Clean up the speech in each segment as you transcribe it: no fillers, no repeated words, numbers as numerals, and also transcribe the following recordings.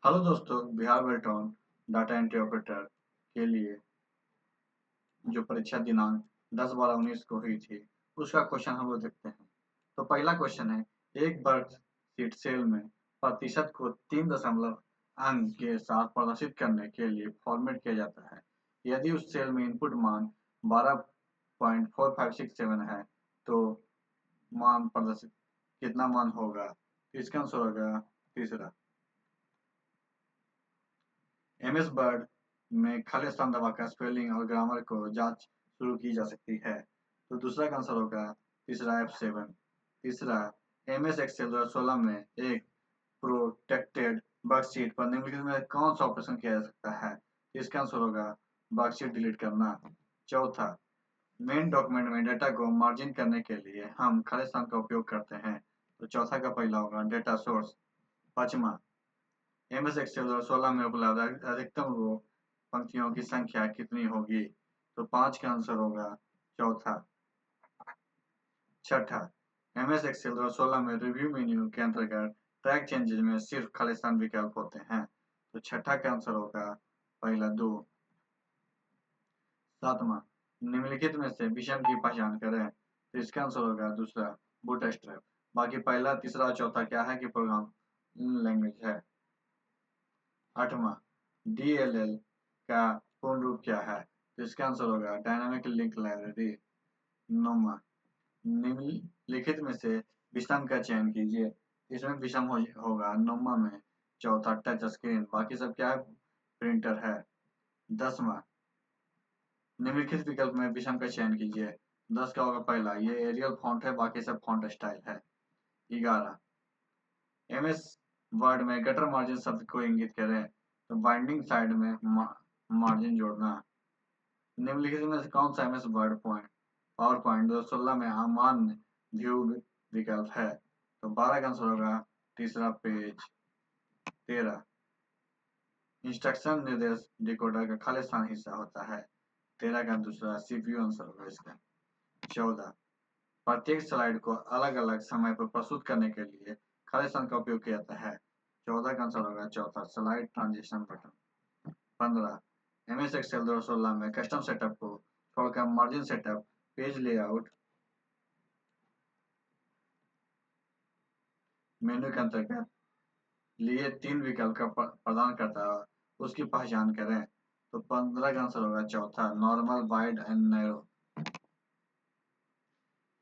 Hello दोस्तों, Bihar वेल्टॉन data entry operator के लिए जो परीक्षा दिनांक 10/12/19 को हुई थी, उसका क्वेश्चन हम लोग देखते हैं। तो पहला क्वेश्चन है, एक वर्कशीट सेल में प्रतिशत को 3 अंक के साथ प्रदर्शित करने के लिए फॉर्मेट किया जाता है। यदि उस सेल में इनपुट मान 12.4567 है, तो मान प्रदर्शित कितना मान होगा? इसका आंसर होगा तीसरा। एमएस वर्ड में खाली स्थान दबाकर स्पेलिंग और ग्रामर को जांच शुरू की जा सकती है। तो दूसरा का आंसर होगा तीसरा F7। तीसरा, एमएस एक्सेल 2016 में एक प्रोटेक्टेड वर्कशीट पर निम्नलिखित में कौन सा ऑपरेशन किया जा सकता है? इसका आंसर होगा वर्कशीट डिलीट करना। चौथा, मेन डॉक्यूमेंट में डेटा को मार्जिन करने के लिए हम खाली स्थान का उपयोग करते हैं। तो चौथा का पहला होगा डेटा सोर्स। पांचवा, एमएस एक्सेल 2016 में उपलब्ध अधिकतम रो पंक्तियों की संख्या कितनी होगी? तो 5 का आंसर होगा चौथा। छठा, एमएस एक्सेल 2016 में रिव्यू मेन्यू के अंतर्गत ट्रैक चेंजेस में सिर्फ खालिस्तान विकल्प होते हैं। तो छठा का आंसर होगा पहला 2। सातवां, निम्नलिखित में से विषम की पहचान करें। तो इसका आंसर होगा दूसरा बूटस्ट्रैप। बाकी पहला, तीसरा और चौथा क्या है कि प्रोग्राम लैंग्वेज है। आठवां, डीएलएल का पूर्ण रूप क्या है? तो इसका आंसर होगा डायनामिक लिंक लाइब्रेरी। नौवां, निम्नलिखित में से विषम का चयन कीजिए। इसमें विषम होगा नौवां में चौथा टच स्क्रीन, बाकी सब क्या है? प्रिंटर है। 10वां, निम्नलिखित विकल्प में विषम का चयन कीजिए। 10 का होगा पहला, ये एरियल फॉन्ट है, बाकी सब फॉन्ट स्टाइल है। 11, एमएस वर्ड में गटर मार्जिन शब्द को इंगित करें। तो बाइंडिंग साइड में मार्जिन जोड़ना। निम्नलिखित में से कौन सा MS word point power point 2016 में अमान्य व्यू विकल्प है? तो 12 का आंसर होगा तीसरा पेज। 13, इंस्ट्रक्शन निर्देश डिकोडर का खालिस्तान हिस्सा होता है। 13 का दूसरा सीपीयू आंसर होगा इसका। 14, प्रत्येक स्लाइड को अलग अलग समय पर प्रस्तुत करने के लिए खालिस्तान का उपयोग किया जाता है। 14 का आंसर होगा चौथा slide transition button. 15, MS Excel 2016 में कस्टम सेटअप को छोड़कर margin setup, page layout menu के अंतर्गत लिए 3 विकल्प का प्रदान करता है, उसकी पहचान करें। तो 15 का आंसर होगा चौथा नॉर्मल, वाइड एंड नैरो।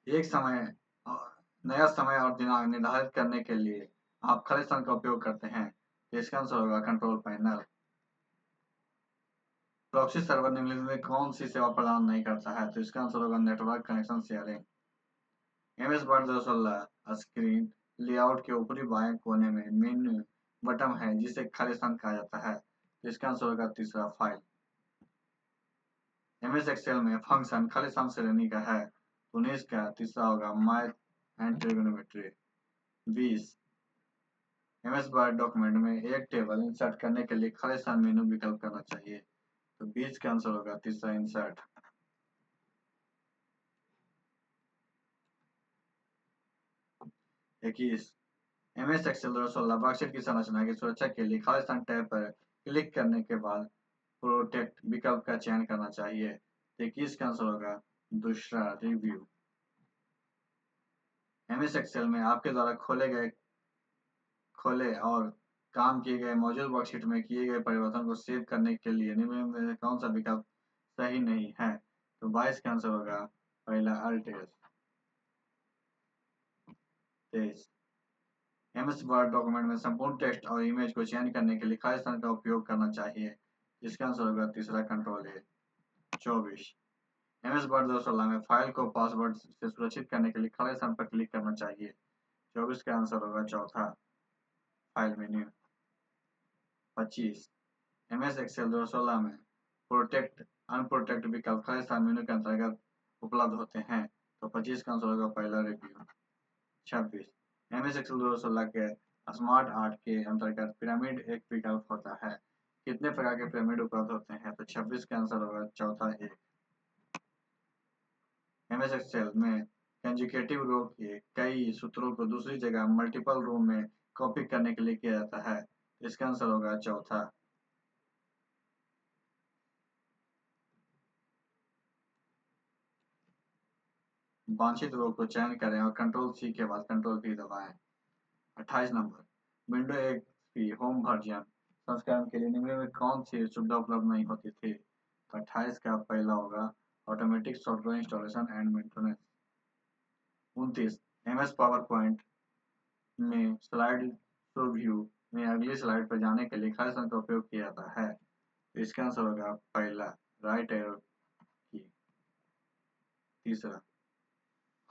एक समय नया समय और दिनांक निर्धारित करने के लिए आप खालिस्तान का उपयोग करते हैं। इसका आंसर होगा कंट्रोल पैनल। प्रॉक्सी सर्वर निम्नलिखित में कौन सी सेवा प्रदान नहीं करता है? तो इसका आंसर होगा network connection sharing. MS word 2016 screen layout के ऊपरी बाएं कोने में मेन्यू बटन है जिसे खालिस्तान कहा जाता है। इसका आंसर होगा तीसरा फाइल। एमएस एक्सेल में फंक्शन खालिस्तान श्रेणी का है। 19 का तीसरा होगा math and trigonometry. 20, MS Word document में एक टेबल इंसर्ट करने के लिए खालिस्तान मेनू विकल्प करना चाहिए। तो 20 का आंसर होगा तीसरा इंसर्ट। 21, एमएस एक्सेल 2016 वर्कशीट की संरचना की सुरक्षा के लिए खालिस्तान टैब पर क्लिक करने के बाद प्रोटेक्ट विकल्प का चयन करना चाहिए। 21 का आंसर होगा दूसरा रिव्यू। एमएस एक्सेल में आपके द्वारा खोले और काम किए गए मौजूद वर्कशीट में किए गए परिवर्तन को सेव करने के लिए निम्न में से कौन सा विकल्प सही नहीं है? तो 22 का आंसर होगा पहला alt S. 23, MS Word document में संपूर्ण टेक्स्ट और इमेज को चयन करने के लिए खालिस्तान का उपयोग करना चाहिए। इसका आंसर होगा तीसरा कंट्रोल ए। 24, एमएस वर्ड 2016 में फाइल को पासवर्ड से सुरक्षित करने के लिए खालिस्तान पर क्लिक करना चाहिए। 24 का आंसर होगा चौथा फाइल मेन्यू। 25, एमएस एक्सेल 2016 में प्रोटेक्ट अनप्रोटेक्ट विकल्प खालिस्तान मेन्यू के अंतर्गत उपलब्ध होते हैं। तो 25 का आंसर होगा पहला रिव्यू। 26, एमएस एक्सेल 2016 के स्मार्ट आर्ट के अंतर्गत पिरामिड एक विकल्प होता है। कितने प्रकार के पिरामिड उपलब्ध होते हैं? तो 26 का आंसर होगा चौथा एक। एमएस एक्सेल में कंजुगेटिव रो के कई सूत्रों को दूसरी जगह मल्टीपल रो में कॉपी करने के लिए किया जाता है। तो इसका आंसर होगा चौथा। वांछित रो को चयन करें और कंट्रोल सी के बाद कंट्रोल V दबाएं। 28 number, window XP home version संस्करण के लिए निम्न में कौन सी सुविधा उपलब्ध नहीं होती थी? 28 का पहला होगा automatic software installation and maintenance. 29, MS power point में स्लाइड शो व्यू में अगली स्लाइड पर जाने के लिए खास का उपयोग किया जाता है। तो इसका आंसर होगा पहला राइट एरो की। तीसरा,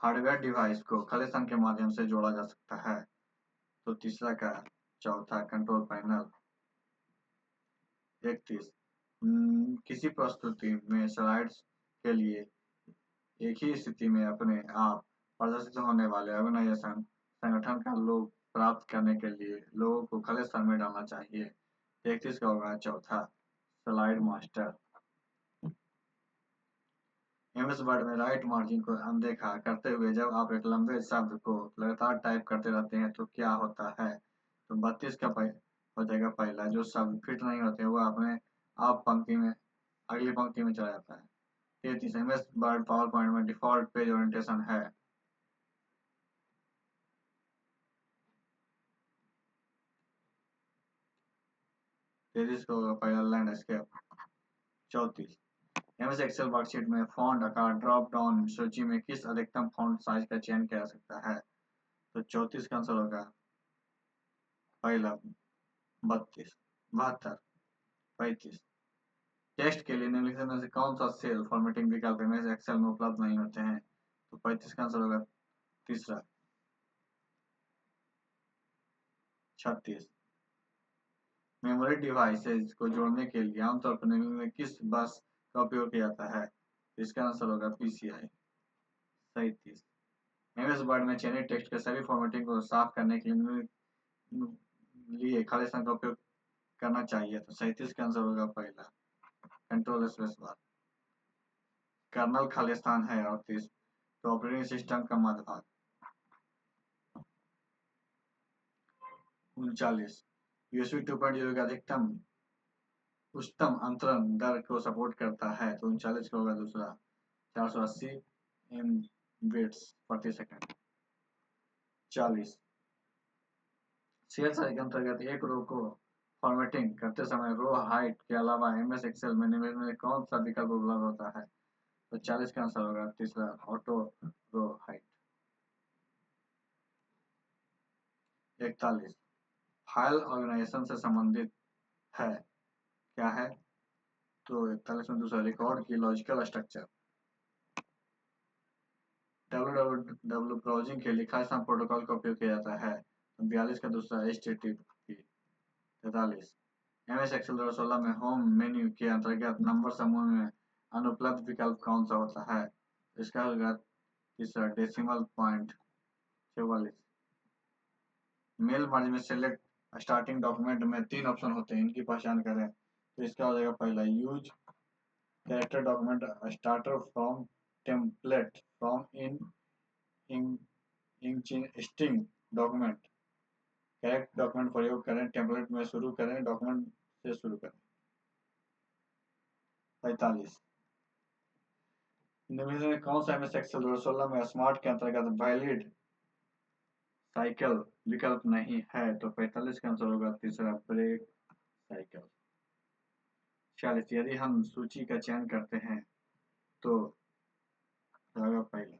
हार्डवेयर डिवाइस को खालिस्तान के माध्यम से जोड़ा जा सकता है। तो तीसरा का चौथा कंट्रोल पैनल। 31, किसी प्रस्तुति में स्लाइड्स के लिए एक ही स्थिति में अपने आप प्रदर्शित होने वाले ऑर्गेनाइजेशन संगठन का लोग प्राप्त करने के लिए लोगों को खालिस्तान में डालना चाहिए। 31 का होगा चौथा स्लाइड मास्टर। MS वर्ड में राइट मार्जिन को अनदेखा करते हुए जब आप एक लंबे शब्द को लगातार टाइप करते रहते हैं तो क्या होता है? तो 32 का हो जाएगा पहला, जो शब्द फिट नहीं होते वो अपने आप पंक्ति में अगली पंक्ति में चला जाता है। 33, MS वर्ड पावर पॉइंट में डिफॉल्ट पेज ओरिएंटेशन है। 33 का होगा पहला लैंडस्केप। 34, MS एक्सेल वर्कशीट में फॉन्ट आकार ड्रॉप डाउन सूची में किस अधिकतम फॉन्ट साइज का चयन किया जा सकता है? तो 34 का आंसर होगा पहला 32, 72, 35। टेक्स्ट के लिए निम्नलिखित में से कौन सा सेल फॉर्मेटिंग विकल्प MS एक्सेल में उपलब्ध नहीं होते हैं? तो 35 का आंसर होगा तीसरा। 36, मेमोरी डिवाइसेज को जोड़ने के लिए आमतौर पर निम्न में किस बस का उपयोग किया जाता है? इसका आंसर होगा PCI। 37, MS वर्ड में चयनित टेक्स्ट के सभी फॉर्मेटिंग को साफ करने के लिए खालिस्तान का उपयोग करना चाहिए। तो 37 का आंसर होगा पहला control space bar. Kernel Khalistan है। 38, तो ऑपरेटिंग सिस्टम का मध्य भाग। 39, USB 2.0 का अधिकतम उच्चतम अंतरण दर को सपोर्ट करता है। तो 39 का होगा दूसरा 480 MB प्रति सेकंड। 40, सेल साइज के अंतर्गत एक रो को फॉर्मेटिंग करते समय रो हाइट के अलावा MS एक्सेल में निम्न में कौन सा विकल्प उपलब्ध होता है? तो 40 का आंसर होगा तीसरा auto row height. 41, file organisation से संबंधित है, क्या है? तो 41 में दूसरा रिकॉर्ड की लॉजिकल स्ट्रक्चर। www ब्राउजिंग के लिए खालिस्तान प्रोटोकॉल का उपयोग किया जाता है। 42 का दूसरा HTTP। 43, MS एक्सेल 2016 में होम मेन्यू के अंतर्गत नंबर समूह में अनुपलब्ध विकल्प कौन सा होता है? इसका होगा तीसरा डेसिमल पॉइंट। 44, मेल मर्ज में सेलेक्ट स्टार्टिंग डॉक्यूमेंट में 3 ऑप्शन होते हैं, इनकी पहचान करें। तो इसका हो जाएगा पहला use character document starter from template from inching document. Correct document प्रयोग करें, टेम्पलेट में शुरू करें, डॉक्यूमेंट से शुरू करें। 45, निम्न में कौन सा MS एक्सेल 2016 में स्मार्ट के अंतर्गत वैलिड साइकिल विकल्प नहीं है? तो 45 का आंसर होगा तीसरा ब्रेक साइकिल। 46, यदि हम सूची का चयन करते हैं तो होगा पहला।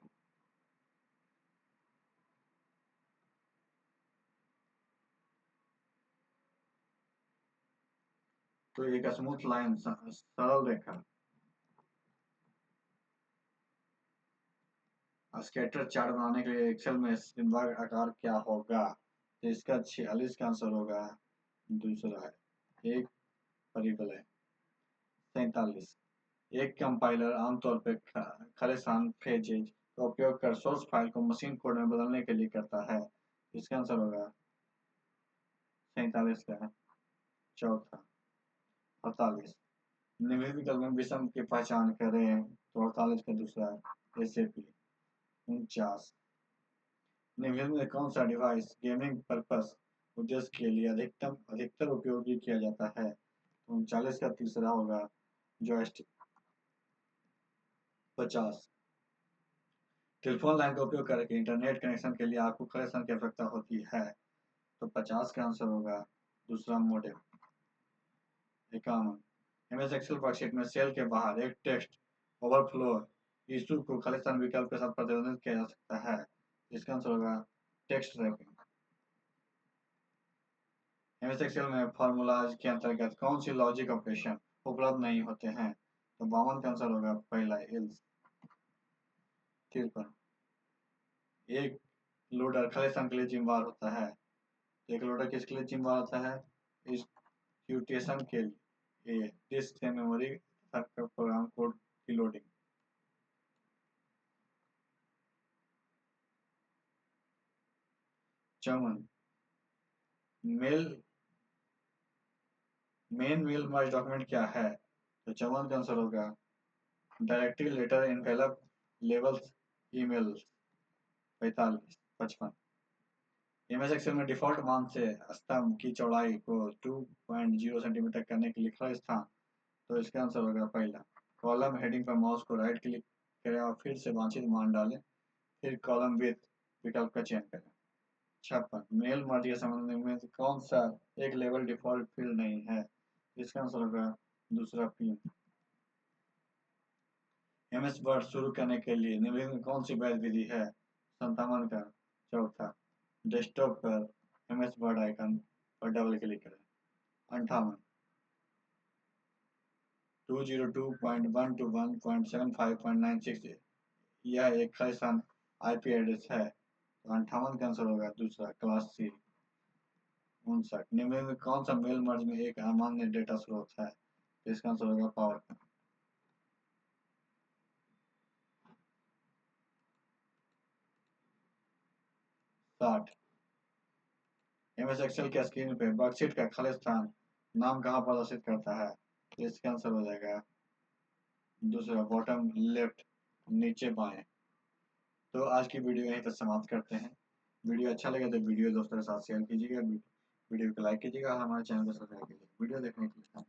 तो एक स्मूथ लाइन सरल रेखा। स्कैटर चार्ट बनाने के लिए एक्सेल में सिंबल आकार क्या होगा? तो इसका 46 का आंसर होगा दूसरा है एक परिवलय। 47, एक कंपाइलर आमतौर पर खालिस्तान फ्रेजेज का उपयोग कर सोर्स फाइल को मशीन कोड में बदलने के लिए करता है। इसका आंसर होगा 47 का चौथा। 48, निम्नलिखित विकल्प में विषम की पहचान करें। तो 48 का दूसरा SAP। 49, निम्नलिखित में कौन सा डिवाइस गेमिंग पर्पस उद्देश्य के लिए अधिकतर उपयोगी किया जाता है। तो 39 का तीसरा होगा जॉयस्टिक। 50 टेलीफोन लाइन का उपयोग करके इंटरनेट कनेक्शन के लिए आपको कनेक्शन की आवश्यकता होती है। तो 50 का आंसर होगा दूसरा मॉडेम। 51 एमएस एक्सेल वर्कशीट में सेल के बाहर एक टेक्स्ट ओवरफ्लो इशू को खालिस्तान विकल्प के साथ प्रतिबंधित किया जा सकता है। इसका आंसर होगा टेक्स्ट रैपिंग। एमएस एक्सेल में फॉर्मूलाज के अंतर्गत कौन सी लॉजिक ऑपरेशन उपलब्ध नहीं होते हैं। तो 52 का आंसर होगा पहला एल्स। 53 एक लोडर खालिस्तान के लिए जिम्मेदार होता है। एक लोडर किसके लिए जिम्मेदार होता है? एक्यूटेशन के लिए डिस्क से मेमोरी तक प्रोग्राम कोड की loading. 54 mail main mail merge document क्या है? तो 54 का आंसर होगा directory letter envelope labels email. 55 MS Excel में डिफॉल्ट मान से स्तंभ की चौड़ाई को 2.0 सेंटीमीटर करने के लिए लिखा स्थान। तो इसका आंसर होगा पहला कॉलम हेडिंग पर माउस को राइट क्लिक करें और फिर से वांछित मान डालें, फिर कॉलम विथ विकल्प का चयन करें। 56 मेल मर्ज के संबंध में कौन सा एक लेवल डिफॉल्ट फील्ड नहीं है? इसका आंसर होगा दूसरा पी। एमएस वर्ड शुरू करने के लिए निम्नलिखित में कौन सी वैध विधि है? 57 का चौथा डेस्कटॉप पर एमएस वर्ड आइकन पर डबल क्लिक करें। 58 202.121.75.96 यह एक खालिस्तान आईपी एड्रेस है। तो 58 का आंसर होगा दूसरा क्लास सी। 59 निम्न में कौन सा मेल मर्ज में एक अमान्य डेटा स्रोत है? तो इसका आंसर होगा पावर। 60 एमएस एक्सेल के स्क्रीन पे वर्कशीट का खालिस्तान नाम कहाँ प्रदर्शित करता है? तो इसका आंसर हो जाएगा दूसरा बॉटम लेफ्ट नीचे बाएं। तो आज की वीडियो यहीं पर समाप्त करते हैं। वीडियो अच्छा लगे तो वीडियो दोस्तों के साथ शेयर कीजिएगा, वीडियो को लाइक कीजिएगा, हमारे चैनल को सब्सक्राइब कीजिएगा। वीडियो देखने के लिए